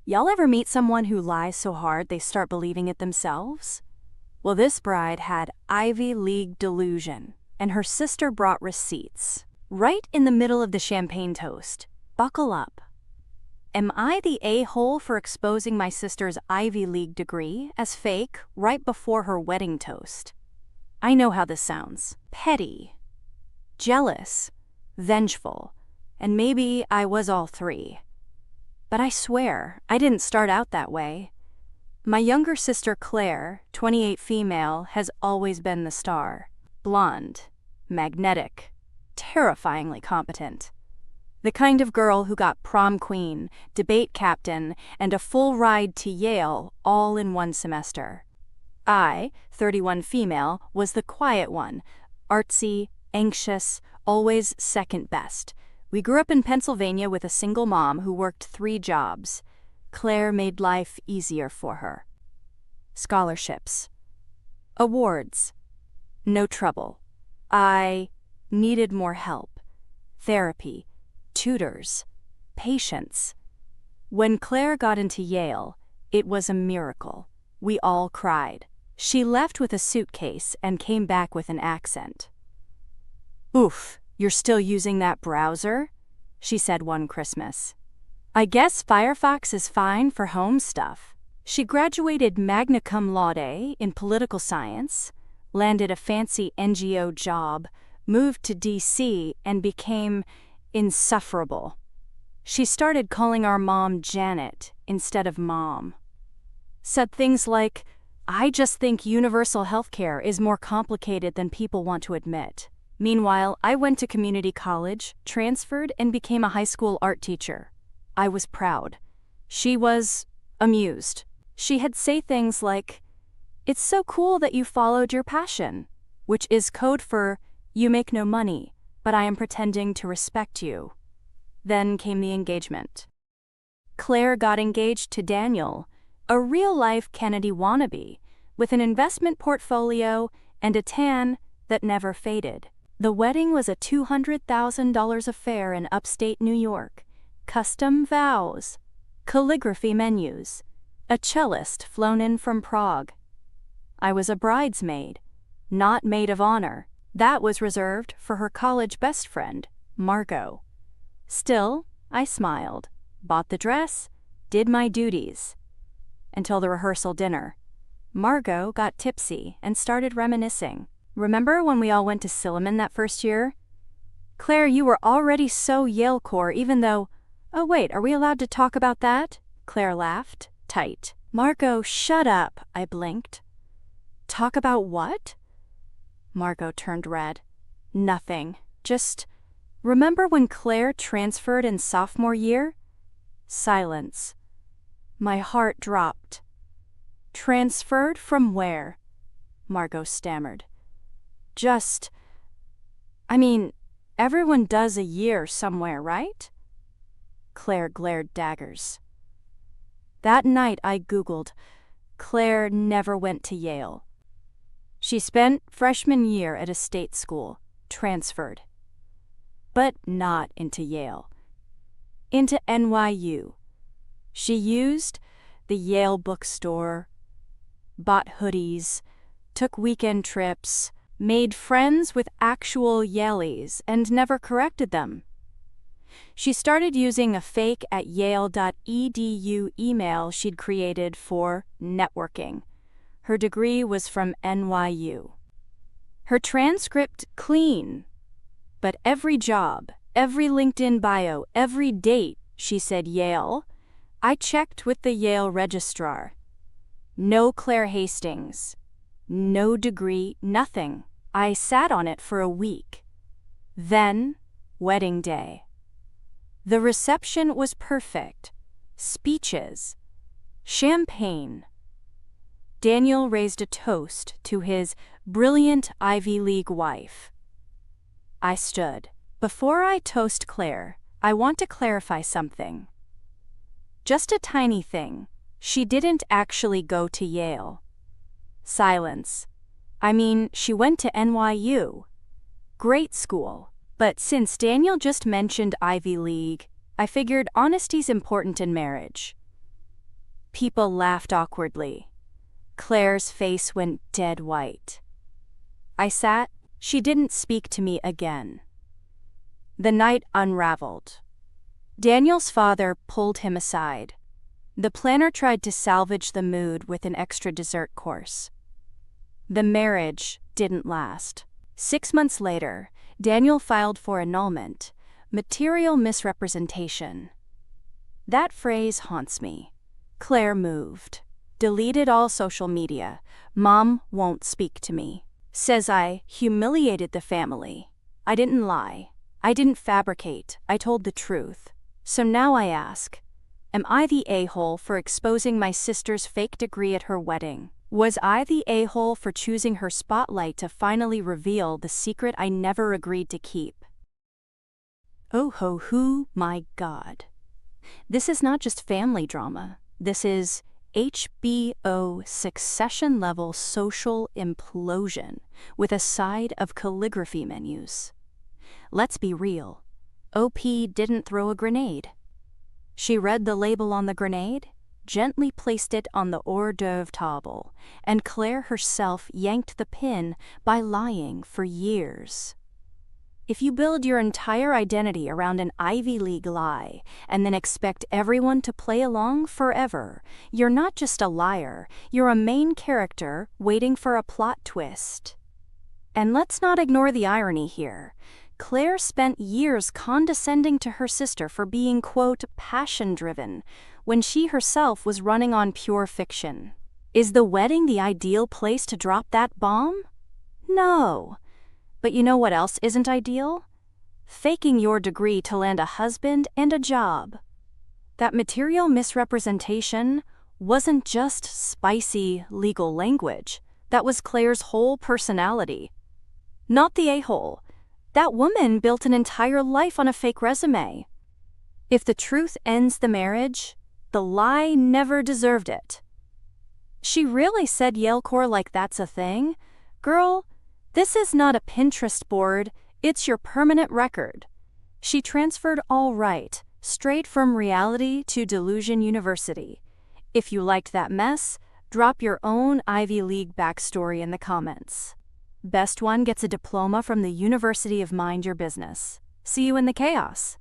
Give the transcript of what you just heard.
Y'all ever meet someone who lies so hard they start believing it themselves? Well, this bride had Ivy League delusion, and her sister brought receipts. Right in the middle of the champagne toast. Buckle up. Am I the a-hole for exposing my sister's Ivy League degree as fake right before her wedding toast? I know how this sounds. Petty, jealous, vengeful, and maybe I was all three. But I swear, I didn't start out that way. My younger sister Claire, 28 female, has always been the star. Blonde, magnetic, terrifyingly competent. The kind of girl who got prom queen, debate captain, and a full ride to Yale all in one semester. I, 31 female, was the quiet one, artsy, anxious, always second best. We grew up in Pennsylvania with a single mom who worked 3 jobs. Claire made life easier for her. Scholarships. Awards. No trouble. I needed more help. Therapy. Tutors. Patience. When Claire got into Yale, it was a miracle. We all cried. She left with a suitcase and came back with an accent. "Oof, you're still using that browser?" she said one Christmas. "I guess Firefox is fine for home stuff." She graduated magna cum laude in political science, landed a fancy NGO job, moved to DC, and became insufferable. She started calling our mom Janet instead of Mom. Said things like, "I just think universal healthcare is more complicated than people want to admit." Meanwhile, I went to community college, transferred, and became a high school art teacher. I was proud. She was amused. She'd say things like, "It's so cool that you followed your passion," which is code for, "You make no money, but I am pretending to respect you." Then came the engagement. Claire got engaged to Daniel, a real-life Kennedy wannabe, with an investment portfolio and a tan that never faded. The wedding was a $200,000 affair in upstate New York. Custom vows, calligraphy menus, a cellist flown in from Prague. I was a bridesmaid, not maid of honor. That was reserved for her college best friend, Margot. Still, I smiled, bought the dress, did my duties. Until the rehearsal dinner. Margot got tipsy and started reminiscing. "Remember when we all went to Silliman that first year? Claire, you were already so Yale core even though—" "Oh wait, are we allowed to talk about that?" Claire laughed, tight. "Margot, shut up," I blinked. "Talk about what?" Margot turned red. "Nothing. Just, remember when Claire transferred in sophomore year?" Silence. My heart dropped. "Transferred from where?" Margot stammered. Everyone does a year somewhere, right?" Claire glared daggers. That night I Googled, Claire never went to Yale. She spent freshman year at a state school, transferred. But not into Yale. Into NYU. She used the Yale bookstore, bought hoodies, took weekend trips, made friends with actual Yalies, and never corrected them. She started using a fake @yale.edu email she'd created for networking. Her degree was from NYU. Her transcript clean. But every job, every LinkedIn bio, every date, she said Yale. I checked with the Yale registrar. No Claire Hastings. No degree, nothing. I sat on it for a week. Then, wedding day. The reception was perfect. Speeches. Champagne. Daniel raised a toast to his brilliant Ivy League wife. I stood. Before I toast Claire, I want to clarify something. Just a tiny thing. She didn't actually go to Yale. Silence. She went to NYU. Great school. But since Daniel just mentioned Ivy League, I figured honesty's important in marriage. People laughed awkwardly. Claire's face went dead white. I sat. She didn't speak to me again. The night unraveled. Daniel's father pulled him aside. The planner tried to salvage the mood with an extra dessert course. The marriage didn't last. 6 months later, Daniel filed for annulment, material misrepresentation. That phrase haunts me. Claire moved, deleted all social media. Mom won't speak to me. Says I humiliated the family. I didn't lie. I didn't fabricate. I told the truth. So now I ask, am I the a-hole for exposing my sister's fake degree at her wedding? Was I the a-hole for choosing her spotlight to finally reveal the secret I never agreed to keep? Oh ho hoo, my God. This is not just family drama. This is HBO Succession-level social implosion with a side of calligraphy menus. Let's be real. OP didn't throw a grenade. She read the label on the grenade, gently placed it on the hors d'oeuvre table, and Claire herself yanked the pin by lying for years. If you build your entire identity around an Ivy League lie and then expect everyone to play along forever, you're not just a liar, you're a main character waiting for a plot twist. And let's not ignore the irony here. Claire spent years condescending to her sister for being, quote, passion-driven, when she herself was running on pure fiction. Is the wedding the ideal place to drop that bomb? No. But you know what else isn't ideal? Faking your degree to land a husband and a job. That material misrepresentation wasn't just spicy legal language. That was Claire's whole personality. Not the a-hole. That woman built an entire life on a fake resume. If the truth ends the marriage, the lie never deserved it. She really said Yalecore like that's a thing? Girl, this is not a Pinterest board, it's your permanent record. She transferred all right, straight from reality to Delusion University. If you liked that mess, drop your own Ivy League backstory in the comments. Best one gets a diploma from the University of Mind Your Business. See you in the chaos.